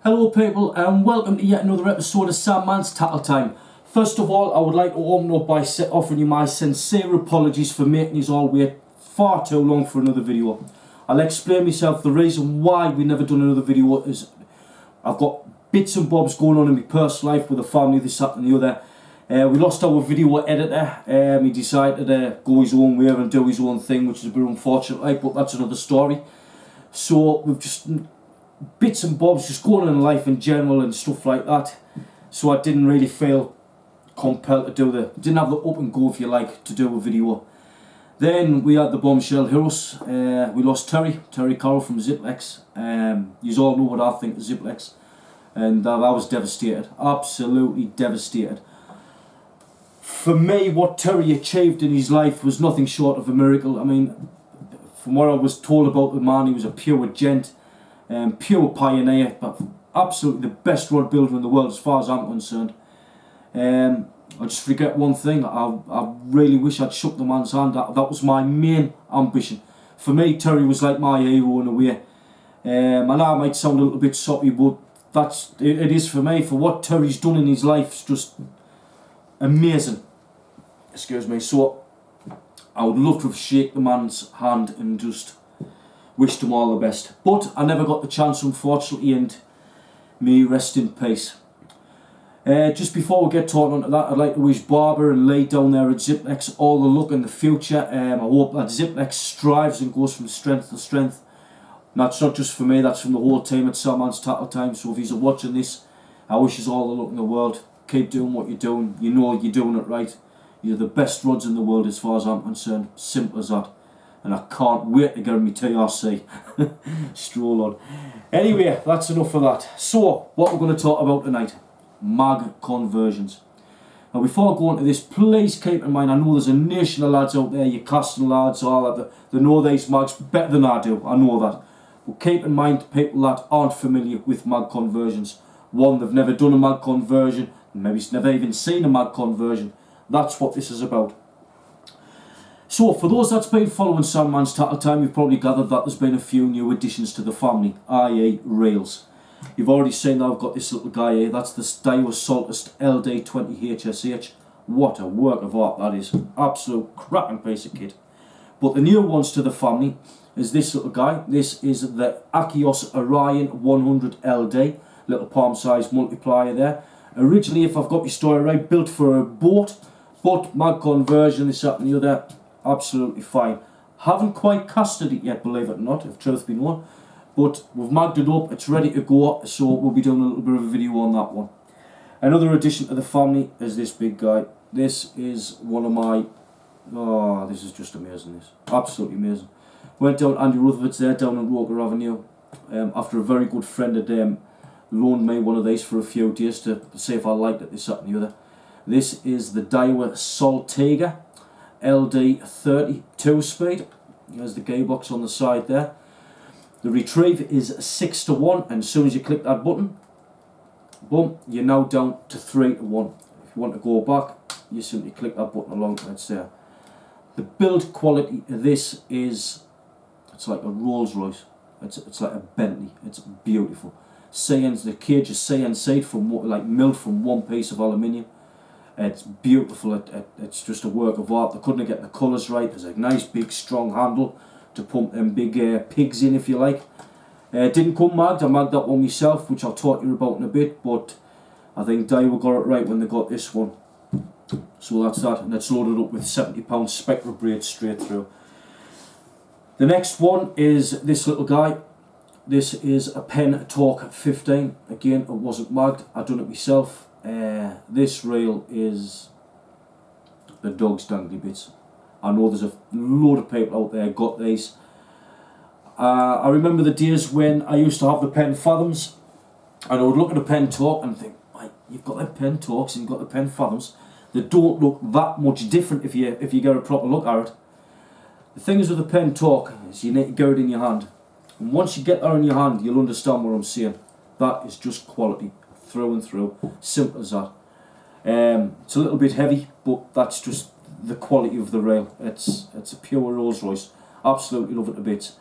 Hello people and welcome to yet another episode of Sandmans Tackle Time. First of all, I would like to open up by offering you my sincere apologies for making you all wait far too long for another video. I'll explain myself. The reason why we never done another video is I've got bits and bobs going on in my personal life with the family, this, that and the other. We lost our video editor. He decided to go his own way and do his own thing, which is a bit unfortunate, but that's another story. So we've just bits and bobs just going on in life in general and stuff like that. So I didn't really feel compelled to didn't have the up and go, if you like, to do a video. Then we had the bombshell heroes. We lost Terry Carroll from Ziplex. You all know what I think of Ziplex, and I was devastated, absolutely devastated. For me, what Terry achieved in his life was nothing short of a miracle. I mean, from what I was told about the man, he was a pure gent, pure pioneer, but absolutely the best road builder in the world as far as I'm concerned. I just forget one thing. I really wish I'd shook the man's hand. That was my main ambition. For me, Terry was like my hero in a way. And I might sound a little bit soppy, but it is for me. For what Terry's done in his life, it's just amazing. Excuse me. So I would love to have shake the man's hand and just wished him all the best. But I never got the chance, unfortunately, and may rest in peace. Just before we get talking on that, I'd like to wish Barbara and Lee down there at Ziplex all the luck in the future. I hope that Ziplex strives and goes from strength to strength. And that's not just for me, that's from the whole team at Sandmans Tackle Time. So if you're watching this, I wish you all the luck in the world. Keep doing what you're doing. You know you're doing it right. You're the best rods in the world as far as I'm concerned. Simple as that. And I can't wait to get on my TRC. Stroll on. Anyway, that's enough of that. So, what we're going to talk about tonight. Mag conversions. Now, before I go into this, please keep in mind, I know there's a nation of lads out there, your casting lads, all that, they know these mags better than I do. I know that. But keep in mind, people that aren't familiar with mag conversions. One, they've never done a mag conversion, maybe never even seen a mag conversion. That's what this is about. So, for those that's been following Sandmans Tackle Time, you've probably gathered that there's been a few new additions to the family, i.e. rails. You've already seen that I've got this little guy here. That's the Steyr Saltist LD20HSH. What a work of art that is. Absolute cracking piece of kit. But the new ones to the family is this little guy. This is the Achios Orion 100 LD. Little palm size multiplier there. Originally, if I've got my story right, built for a boat. But mag conversion, this, that and the other. Absolutely fine. Haven't quite casted it yet, believe it or not, if truth be known. But we've magged it up, it's ready to go, so we'll be doing a little bit of a video on that one. Another addition to the family is this big guy. This is one of my... Oh, this is just amazing, this. Absolutely amazing. Went down Andy Rutherford's there, down on Roker Avenue. After a very good friend had loaned me one of these for a few days to see if I liked it, this, that and the other. This is the Daiwa Saltiga LD 32 speed. There's the gearbox on the side there. The retrieve is 6-1, and as soon as you click that button, boom, you're now down to 3-1. If you want to go back, you simply click that button along, it's there. The build quality of this is, it's like a Rolls Royce, it's like a Bentley, it's beautiful. The cage is CNC'd from, like milled from one piece of aluminium. It's beautiful, it's just a work of art. They couldn't get the colours right. There's a nice big strong handle to pump them big pigs in, if you like. Didn't come magged, I magged that one myself, which I'll talk to you about in a bit, but I think Daiwa got it right when they got this one. So that's that, and it's loaded up with 70-pound Spectra braid straight through. The next one is this little guy. This is a Pen Torque 15. Again, it wasn't magged, I done it myself. This reel is the dog's dangly bits. I know there's a load of people out there got these. I remember the days when I used to have the Pen Fathoms, and I would look at a Pen Torque and think, right, you've got the Pen Torques and you've got the Pen Fathoms. They don't look that much different if you get a proper look at it. The thing is with the Pen Torque is you need to get it in your hand. And once you get that in your hand, you'll understand what I'm saying. That is just quality through and through. Simple as that. It's a little bit heavy, but that's just the quality of the rail. It's a pure Rolls Royce. Absolutely love it to bits.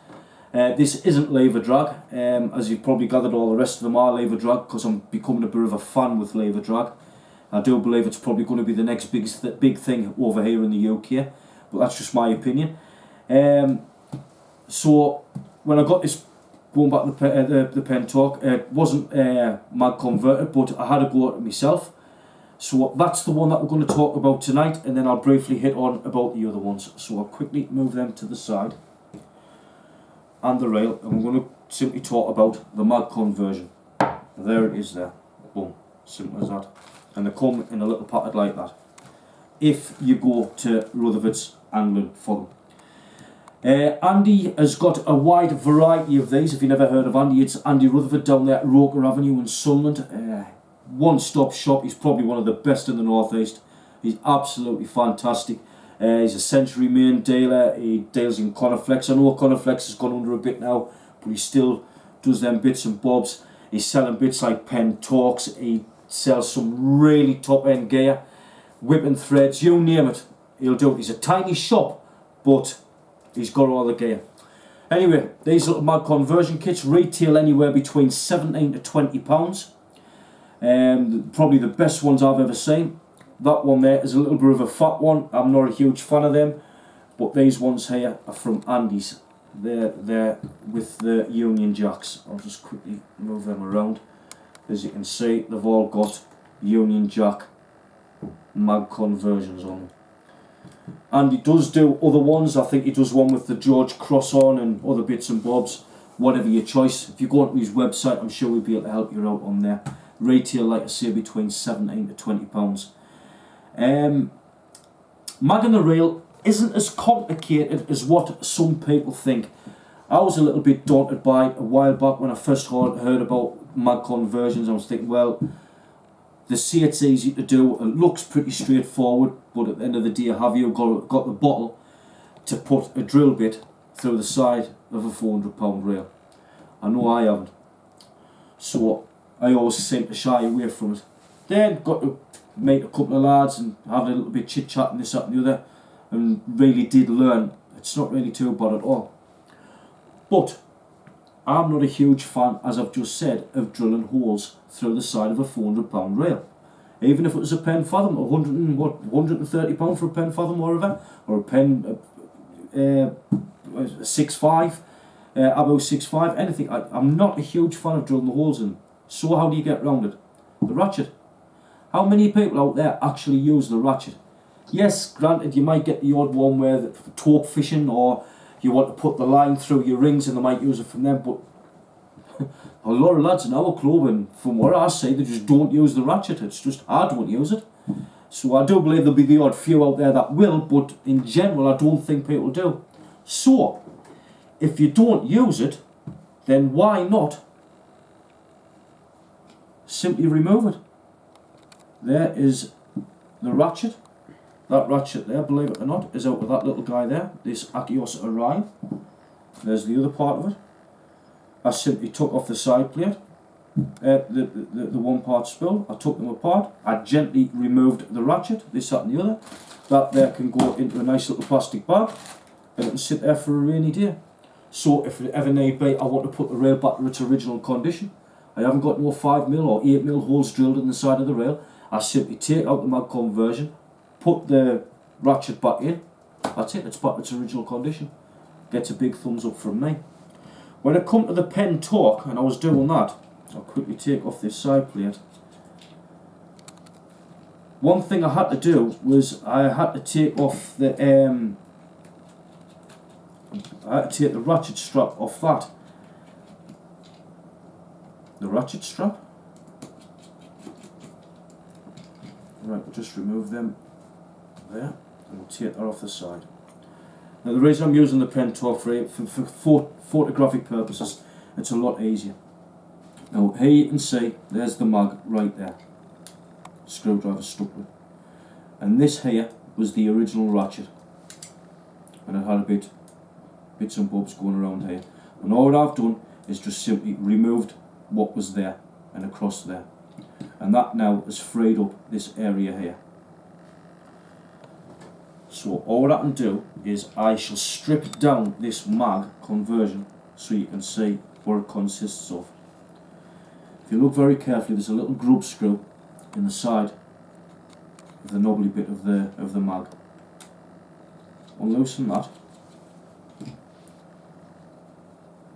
This isn't lever drag, as you've probably gathered. All the rest of them are lever drag because I'm becoming a bit of a fan with lever drag. I do believe it's probably going to be the next big thing over here in the UK, but that's just my opinion. So when I got this, going back to the pen talk, it wasn't mag converted, but I had a go at it myself. So that's the one that we're going to talk about tonight, and then I'll briefly hit on about the other ones. So I'll quickly move them to the side and the rail, and we're going to simply talk about the mag conversion. There it is there. Boom. Simple as that. And they come in a little packet like that if you go to Rutherford's angling for them. Andy has got a wide variety of these. If you've never heard of Andy, it's Andy Rutherford down there at Roker Avenue in Sunderland. One-stop shop. He's probably one of the best in the northeast. He's absolutely fantastic. He's a Century main dealer. He deals in Coniflex. I know Coniflex has gone under a bit now, but he still does them bits and bobs. He's selling bits like pen talks. He sells some really top-end gear, whipping threads, you name it, he'll do it. He's a tiny shop, but he's got all the gear. Anyway, these little mag conversion kits retail anywhere between £17 to £20. Probably the best ones I've ever seen. That one there is a little bit of a fat one. I'm not a huge fan of them, but these ones here are from Andy's. They're with the Union Jacks. I'll just quickly move them around. As you can see, they've all got Union Jack mag conversions on them. And he does do other ones. I think he does one with the George Cross on and other bits and bobs. Whatever your choice. If you go onto his website, I'm sure he'll be able to help you out on there. Retail, like I say, between £17 to £20. Mag and the reel isn't as complicated as what some people think. I was a little bit daunted by it a while back when I first heard about mag conversions. I was thinking, well, they say it's easy to do, it looks pretty straightforward, but at the end of the day, have you got the bottle to put a drill bit through the side of a £400 reel? I know I haven't. So I always seem to shy away from it. Then got to meet a couple of lads and have a little bit chit chat and this, that and the other, and really did learn. It's not really too bad at all. But I'm not a huge fan, as I've just said, of drilling holes through the side of a £400 rail. Even if it was a pen fathom, £130 for a pen fathom or whatever, or a pen 6.5, about 6.5, anything. I'm not a huge fan of drilling the holes in. So how do you get around it? The ratchet. How many people out there actually use the ratchet? Yes, granted, you might get the odd one where the torque fishing, or you want to put the line through your rings and they might use it from them, but a lot of lads in our club, and from what I say, they just don't use the ratchet. It's just, I don't use it. So I do believe there'll be the odd few out there that will, but in general I don't think people do. So, if you don't use it, then why not simply remove it? There is the ratchet. That ratchet there, believe it or not, is out of that little guy there, this Akios Orion. There's the other part of it. I simply took off the side plate, the one part spool. I took them apart. I gently removed the ratchet, this, that and the other. That there can go into a nice little plastic bag and it can sit there for a rainy day. So if it ever need be, I want to put the rail back to its original condition. I haven't got no 5mm or 8mm holes drilled in the side of the rail. I simply take out the mag conversion, put the ratchet back in. That's it, it's back to its original condition. Gets a big thumbs up from me. When I come to the pen torque, and I was doing that, I'll quickly take off this side plate. One thing I had to do was I had to take off the ratchet strap off that. The ratchet strap. Right, we'll just remove them there, and we'll take that off the side. Now the reason I'm using the pen torque for photographic purposes, it's a lot easier. Now here you can see, there's the mag right there. Screwdriver stuck with. And this here was the original ratchet. And it had bits and bobs going around here. And all I've done is just simply removed what was there and across there. And that now has freed up this area here. So all I can do is I shall strip down this mag conversion so you can see what it consists of. If you look very carefully, there's a little grub screw in the side of the knobbly bit of the mag. Unloosen that,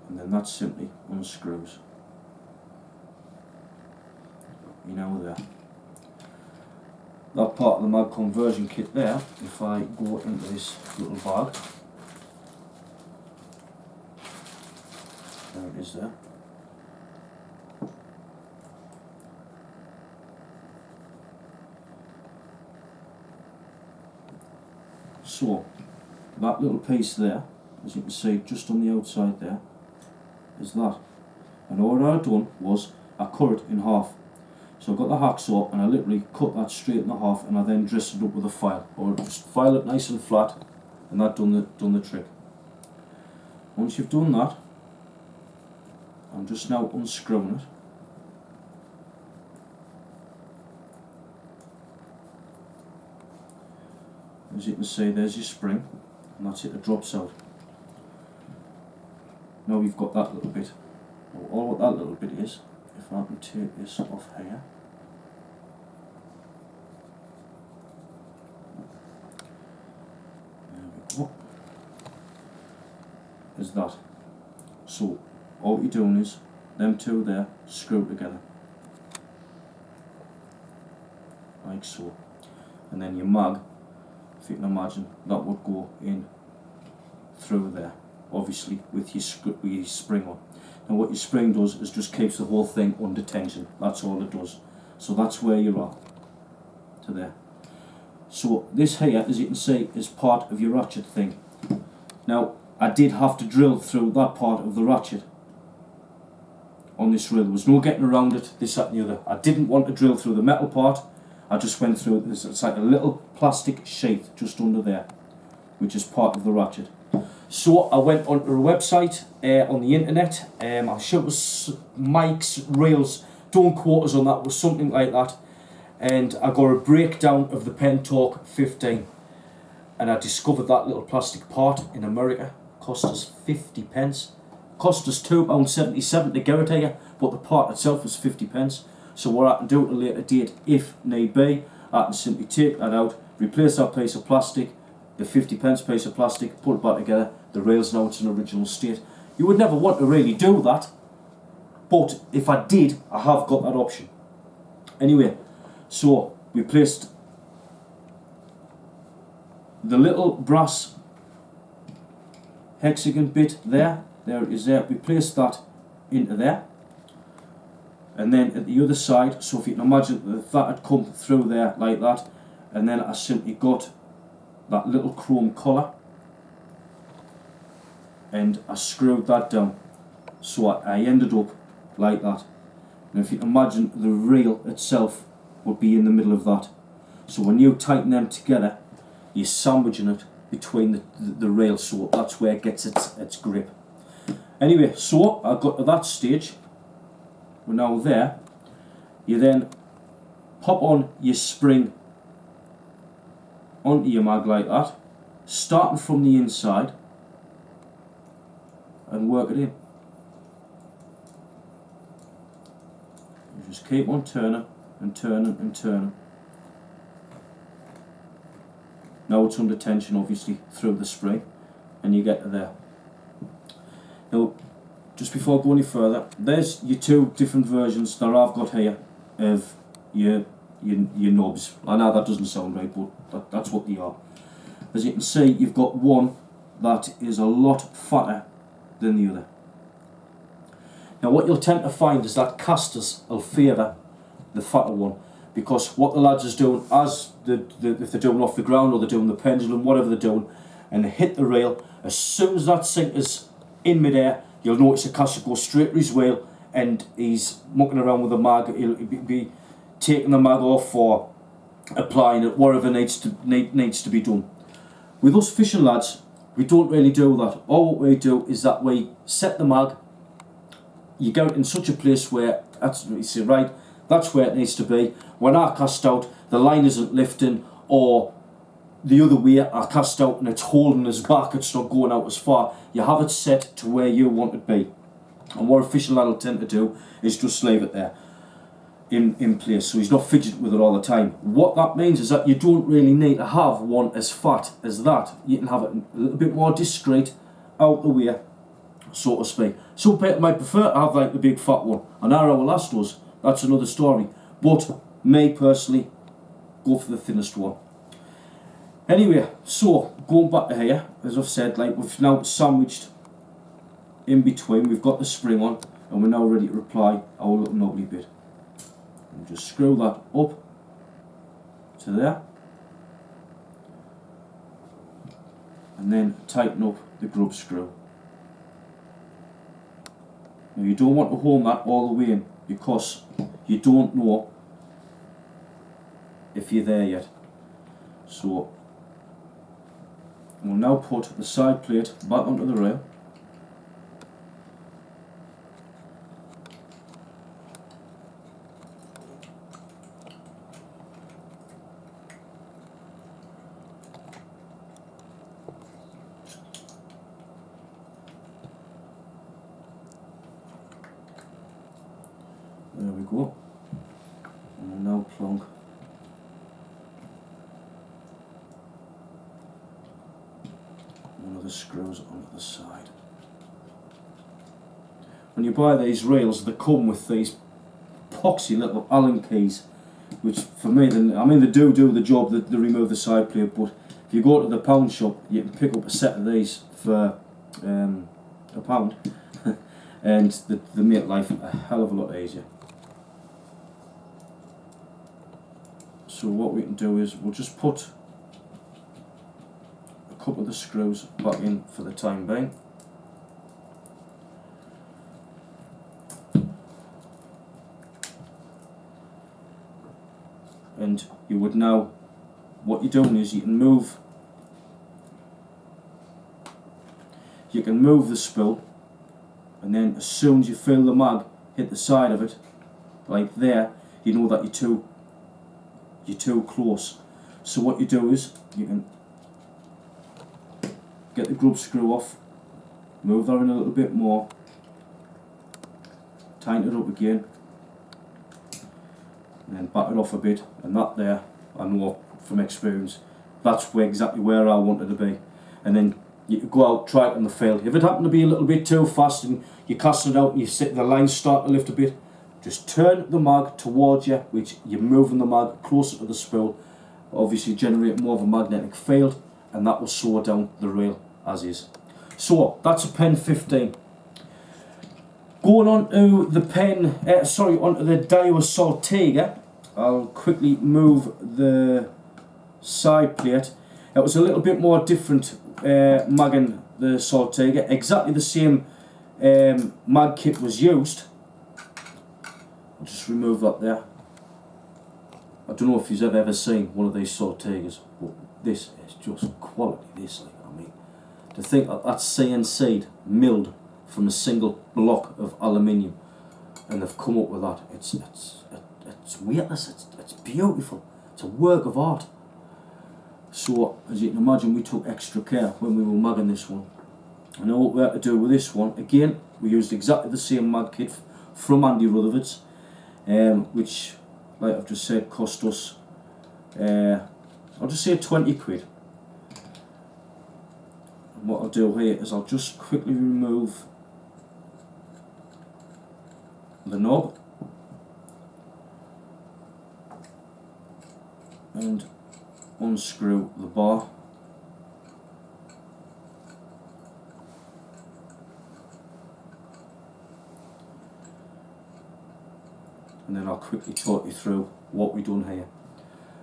and then that simply unscrews. You know there. That part of the mag conversion kit there, if I go into this little bag, there it is there. So, that little piece there, as you can see just on the outside there, is that. And all I've done was I cut it in half. So I got the hacksaw and I literally cut that straight in half, and I then dressed it up with a file, or just file it nice and flat, and that done the trick. Once you've done that, I'm just now unscrewing it. As you can see, there's your spring, and that's it, it drops out. Now we've got that little bit. All what that little bit is, if I can take this off here. There we go. Is that. So, all you're doing is, them two there, screw together. Like so. And then your mag, if you can imagine, that would go in through there, obviously with your spring on. And what your spring does is just keeps the whole thing under tension. That's all it does. So that's where you're at, to there. So this here, as you can see, is part of your ratchet thing. Now, I did have to drill through that part of the ratchet on this reel. There was no getting around it, this, that and the other. I didn't want to drill through the metal part. I just went through this. It's like a little plastic sheath just under there, which is part of the ratchet. So I went onto a website on the internet. I'm sure it was Mike's Reels, don't quote us on that, it was something like that. And I got a breakdown of the Pentorque 15. And I discovered that little plastic part in America. Cost us 50 pence. Cost us £2.77 to get it here, but the part itself was 50 pence. So what I can do at a later date, if need be, I can simply take that out, replace that piece of plastic, the 50 pence piece of plastic, put it back together, the rail's now it's in original state. You would never want to really do that, but if I did, I have got that option. Anyway, so we placed the little brass hexagon bit there it is there, we placed that into there. And then at the other side, so if you can imagine that had come through there like that, and then I simply got that little chrome collar and I screwed that down, so I ended up like that. And if you can imagine, the reel itself would be in the middle of that, so when you tighten them together, you're sandwiching it between the rail, so that's where it gets its grip. Anyway, so I got to that stage. We're now there. You then pop on your spring onto your mag like that, starting from the inside, and work it in. You just keep on turning and turning and turning. Now it's under tension, obviously, through the spring, and you get to there. Now, just before I go any further, there's your two different versions that I've got here of your knobs. I know that doesn't sound right, but that's what they are. As you can see, you've got one that is a lot fatter than the other. Now what you'll tend to find is that casters will favour the fatter one, because what the lads is doing, as if they're doing off the ground or they're doing the pendulum, whatever they're doing, and they hit the rail, as soon as that sinker's in midair, you'll notice the caster goes straight to his wheel and he's mucking around with the mag. He'll be taking the mag off or applying it, whatever needs to be done. With us fishing lads, we don't really do that. All what we do is that we set the mag, you get it in such a place where, you say, right, that's where it needs to be. When I cast out, the line isn't lifting, or the other way, I cast out and it's holding us back, it's not going out as far. You have it set to where you want it to be. And what a fishing lad will tend to do is just leave it there in place, so he's not fidgeting with it all the time. What that means is that you don't really need to have one as fat as that. You can have it a little bit more discreet, out the way, so to speak. Some people might prefer to have like the big fat one, and our last does. That's another story. But me personally, go for the thinnest one. Anyway, so going back to here, as I've said, like we've now sandwiched in between. We've got the spring on, and we're now ready to apply our little knobbly bit. And just screw that up to there, and then tighten up the grub screw. Now you don't want to hold that all the way in, because you don't know if you're there yet. So we'll now put the side plate back onto the rail. There we go. And we'll now plonk one of the screws onto the side. When you buy these reels, they come with these poxy little Allen keys, which for me, I mean, they do the job, they remove the side plate, but if you go to the pound shop, you can pick up a set of these for £1 and they make life a hell of a lot easier. So what we can do is we'll just put a couple of the screws back in for the time being. And you would now, what you're doing is you can move the spool, and then as soon as you feel the mag hit the side of it, like there, you know that you're too close. So what you do is you can get the grub screw off, move that in a little bit more, tighten it up again, and then back it off a bit, and that there, I know from experience, that's exactly where I wanted to be. And then you can go out, try it on the field. If it happened to be a little bit too fast and you cast it out and the lines start to lift a bit, just turn the mag towards you, which you're moving the mag closer to the spool, obviously generate more of a magnetic field, and that will slow down the reel as is. So that's a pen 15. Going on to the pen, onto the Daiwa Saltiga, I'll quickly move the side plate. It was a little bit more different magging the Saltiga. Exactly the same mag kit was used. I'll just remove that there. I don't know if you've ever seen one of these Saltigas, but this is just quality. This, like, I mean, to think that that's CNC'd, milled from a single block of aluminium, and they've come up with that. It's weightless. It's beautiful. It's a work of art. So as you can imagine, we took extra care when we were magging this one. I know what we had to do with this one. Again, we used exactly the same mag kit from Andy Rutherford's, which, like I've just said, cost us, I'll just say 20 quid. And what I'll do here is I'll just quickly remove the knob and unscrew the bar. And then I'll quickly talk you through what we've done here.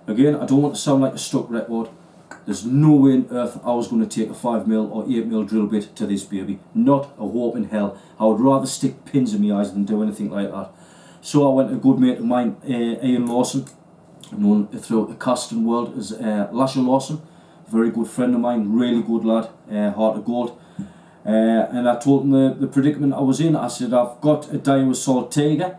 Again, I don't want to sound like a stuck record. There's no way on earth I was going to take a 5mm or 8mm drill bit to this baby. Not a hope in hell. I would rather stick pins in my eyes than do anything like that. So I went to a good mate of mine, Ian Lawson, known throughout the casting world as Lasher Lawson. Very good friend of mine, really good lad, heart of gold. And I told him the predicament I was in. I said, I've got a Daiwa Saltiga.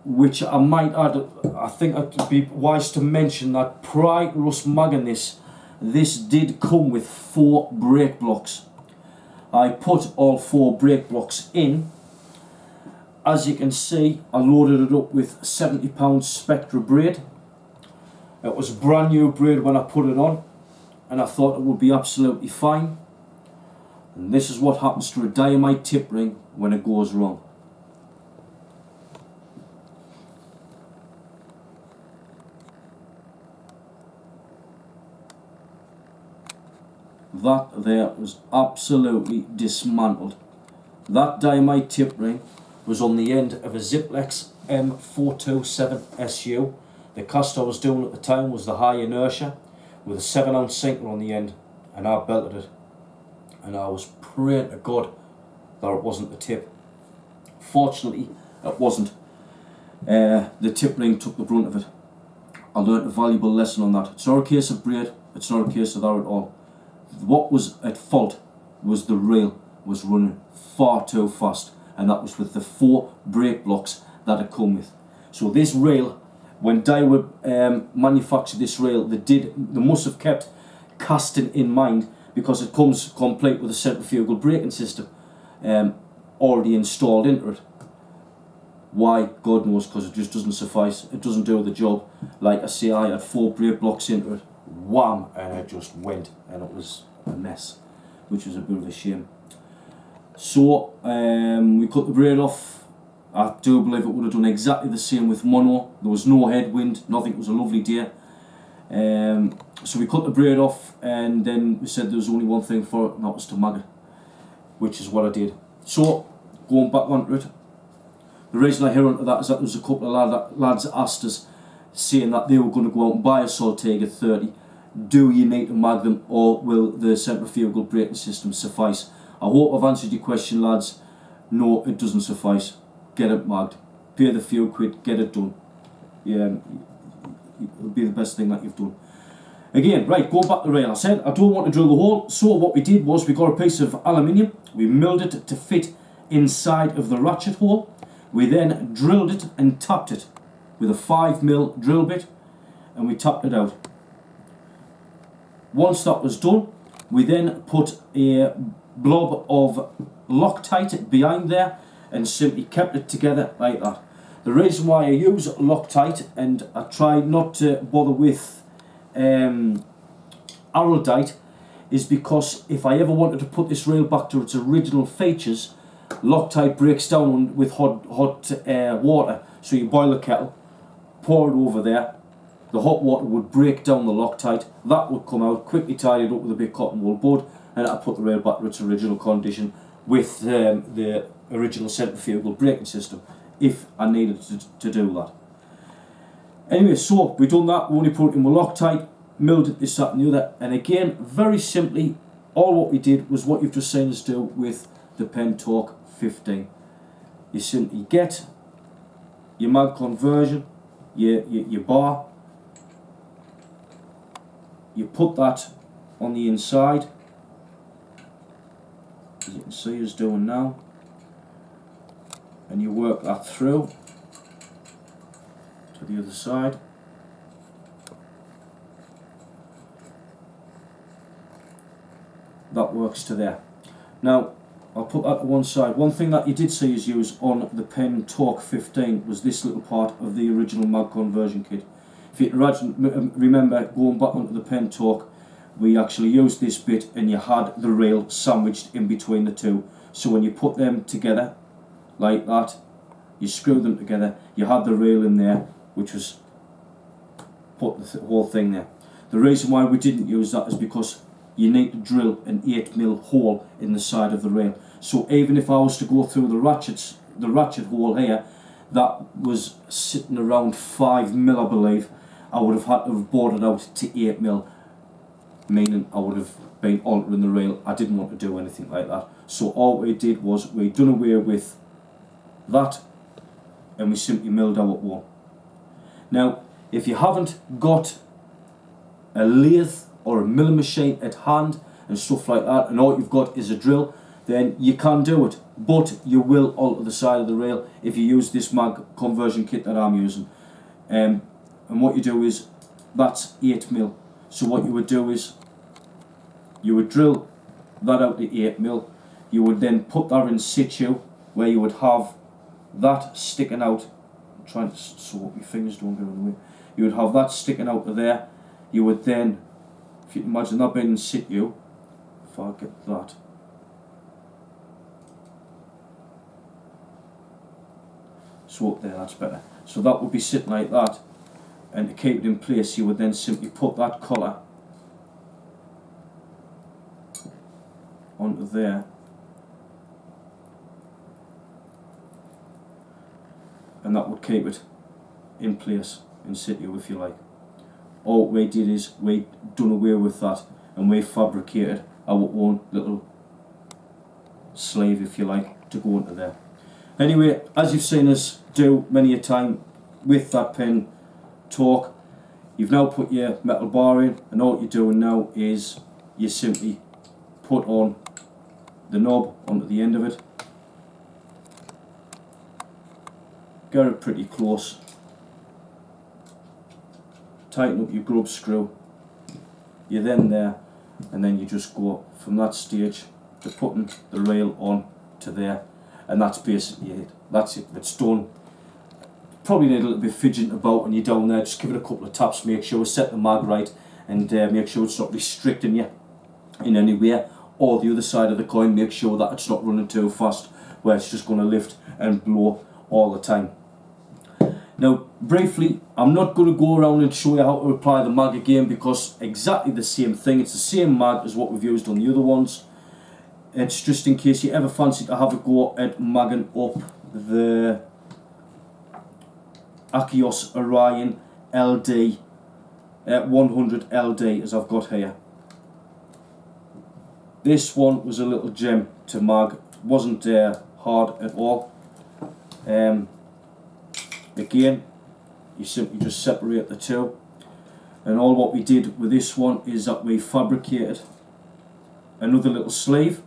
which I might add, I think it'd be wise to mention that prior to us magging this did come with 4 brake blocks. I put all 4 brake blocks in. As you can see, I loaded it up with £70 Spectra braid. It was brand new braid when I put it on, and I thought it would be absolutely fine. And this is what happens to a dynamite tip ring when it goes wrong. That there was absolutely dismantled. That dynamite tip ring was on the end of a Ziplex M427 SU. The cast I was doing at the time was the high inertia with a 7-ounce sinker on the end, and I belted it. And I was praying to God that it wasn't the tip. Fortunately, it wasn't. The tip ring took the brunt of it. I learnt a valuable lesson on that. It's not a case of braid, it's not a case of that at all. What was at fault was the rail was running far too fast, and that was with the 4 brake blocks that it come with. So this rail, when Daiwa manufactured this rail, they must have kept casting in mind, because it comes complete with a centrifugal braking system already installed into it. Why? God knows, because it just doesn't suffice. It doesn't do the job. Like I say, I had 4 brake blocks into it, wham, and it just went, and it was a mess, which was a bit of a shame. So we cut the braid off. I do believe it would have done exactly the same with mono. There was no headwind, nothing. It was a lovely day. So we cut the braid off, and then we said there was only one thing for it, and that was to mag it, which is what I did. So going back onto it, the reason I hear onto that is that there was a couple of lads that asked us, saying that they were going to go out and buy a Saltiga 30. Do you need to mag them, or will the centrifugal braking system suffice? I hope I've answered your question, lads. No, it doesn't suffice. Get it magged. Pay the few quid, get it done. Yeah, it'll be the best thing that you've done. Again, right, go back to the rail. I said I don't want to drill the hole, so what we did was we got a piece of aluminium, we milled it to fit inside of the ratchet hole. We then drilled it and tapped it with a 5mm drill bit, and we tapped it out. Once that was done, we then put a blob of Loctite behind there and simply kept it together like that. The reason why I use Loctite, and I try not to bother with Araldite, is because if I ever wanted to put this rail back to its original features, Loctite breaks down with hot water. So you boil a kettle, pour it over there, the hot water would break down the Loctite, that would come out, quickly tied it up with a big cotton wool board, and I put the rail back to its original condition with the original centrifugal braking system, if I needed to do that. Anyway, so we done that. We only put it in with Loctite, milled it, this, that and the other, and again, very simply, all what we did was what you've just seen us do with the Pen Torque 15. You simply get your mag conversion, your bar, you put that on the inside, as you can see us doing now, and you work that through to the other side. That works to there. Now I'll put that to one side. One thing that you did see us use on the Pen Torque 15 was this little part of the original mag conversion kit. If you remember going back onto the Pen Torque, we actually used this bit and you had the rail sandwiched in between the two. So when you put them together like that, you screw them together, you had the rail in there, which was put the whole thing there. The reason why we didn't use that is because you need to drill an 8mm hole in the side of the rail. So even if I was to go through the ratchet hole here, that was sitting around 5mm I believe, I would have had to have bored it out to 8mm, meaning I would have been altering the rail. I didn't want to do anything like that. So all we did was we done away with that, and we simply milled our one. Now, if you haven't got a lathe or a milling machine at hand and stuff like that, and all you've got is a drill, then you can do it, but you will alter the side of the rail if you use this mag conversion kit that I'm using. And what you do is, that's 8mm. So what you would do is, you would drill that out to 8mm. You would then put that in situ, where you would have that sticking out. I'm trying to so my fingers don't get in the way. You would have that sticking out of there. You would then, if you can imagine that being in situ, if I get that. So there, that's better. So that would be sitting like that, and to keep it in place you would then simply put that collar onto there, and that would keep it in place, in situ if you like. All we did is we done away with that, and we fabricated our own little sleeve, if you like, to go into there. Anyway, as you've seen us do many a time with that pin torque, you've now put your metal bar in, and all you're doing now is you simply put on the knob onto the end of it, get it pretty close, tighten up your grub screw, you're then there, and then you just go from that stage to putting the rail on to there, and that's basically it. That's it, it's done. Probably need a little bit fidgeting about when you're down there. Just give it a couple of taps, make sure you set the mag right, and make sure it's not restricting you in any way. Or the other side of the coin, make sure that it's not running too fast, where it's just going to lift and blow all the time. Now, briefly, I'm not going to go around and show you how to apply the mag again, because exactly the same thing. It's the same mag as what we've used on the other ones. It's just in case you ever fancy to have a go at magging up the Achios Orion LD 100 LD, as I've got here. This one was a little gem to mag. It wasn't hard at all. Again, you simply just separate the two, and all what we did with this one is that we fabricated another little sleeve.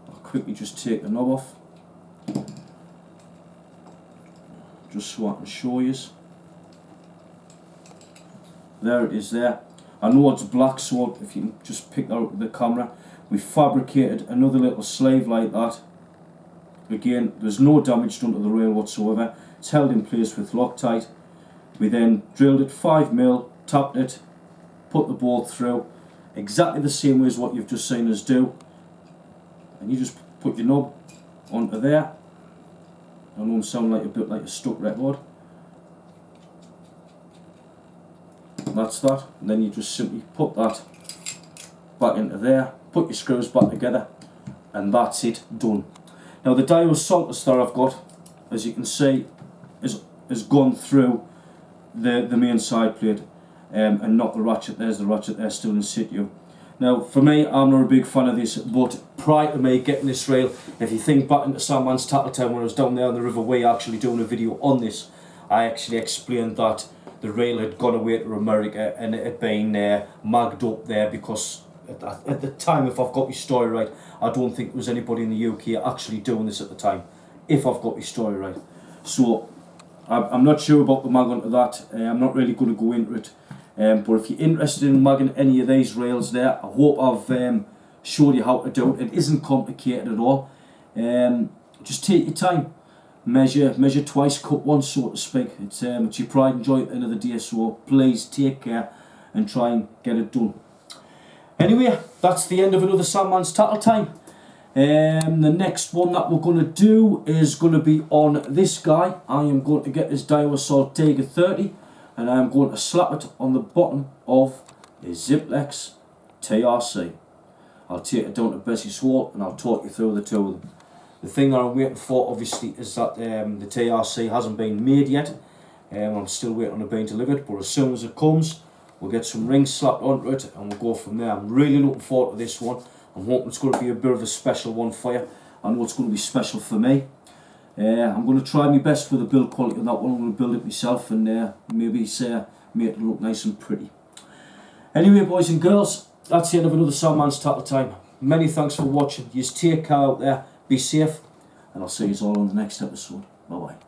I'll quickly just take the knob off, just so I can show you. There it is there. I know it's black, so if you can just pick that up with the camera, we fabricated another little sleeve like that. Again, there's no damage done to the rail whatsoever. It's held in place with Loctite. We then drilled it 5mm, tapped it, put the bolt through, exactly the same way as what you've just seen us do. And you just put your knob onto there. I know I'm sounding like a bit like a stuck record. And that's that. And then you just simply put that back into there, put your screws back together, and that's it, done. Now the Diosaltus that I've got, as you can see, has gone through the main side plate, and not the ratchet. There's the ratchet there, still in situ. Now for me, I'm not a big fan of this, but prior to me getting this rail, if you think back into Sandmans Tattletown when I was down there on the River Way actually doing a video on this, I actually explained that the rail had gone away to America and it had been magged up there, because at the time, if I've got my story right, I don't think there was anybody in the UK actually doing this at the time, if I've got my story right. So I'm not sure about the mag onto that. I'm not really going to go into it, but if you're interested in magging any of these rails there, I hope I've showed you how to do it. It isn't complicated at all. Just take your time, measure twice, cut once, so to speak. It's your pride and joy at the end of the day, so please take care and try and get it done. Anyway, that's the end of another Sandmans Tattle Time. The next one that we're going to do is going to be on this guy. I am going to get this Diosol Tiger 30, and I am going to slap it on the bottom of a Ziplex TRC. I'll take it down to Bessie's Hall and I'll talk you through the two of them. The thing that I'm waiting for, obviously, is that the TRC hasn't been made yet. I'm still waiting on it being delivered, but as soon as it comes, we'll get some rings slapped onto it and we'll go from there. I'm really looking forward to this one. I'm hoping it's going to be a bit of a special one for you. I know it's going to be special for me. I'm going to try my best with the build quality on that one. I'm going to build it myself and maybe make it look nice and pretty. Anyway, boys and girls, that's the end of another Sandmans Tattle Time. Many thanks for watching. You take care out there, be safe, and I'll see you all on the next episode. Bye bye.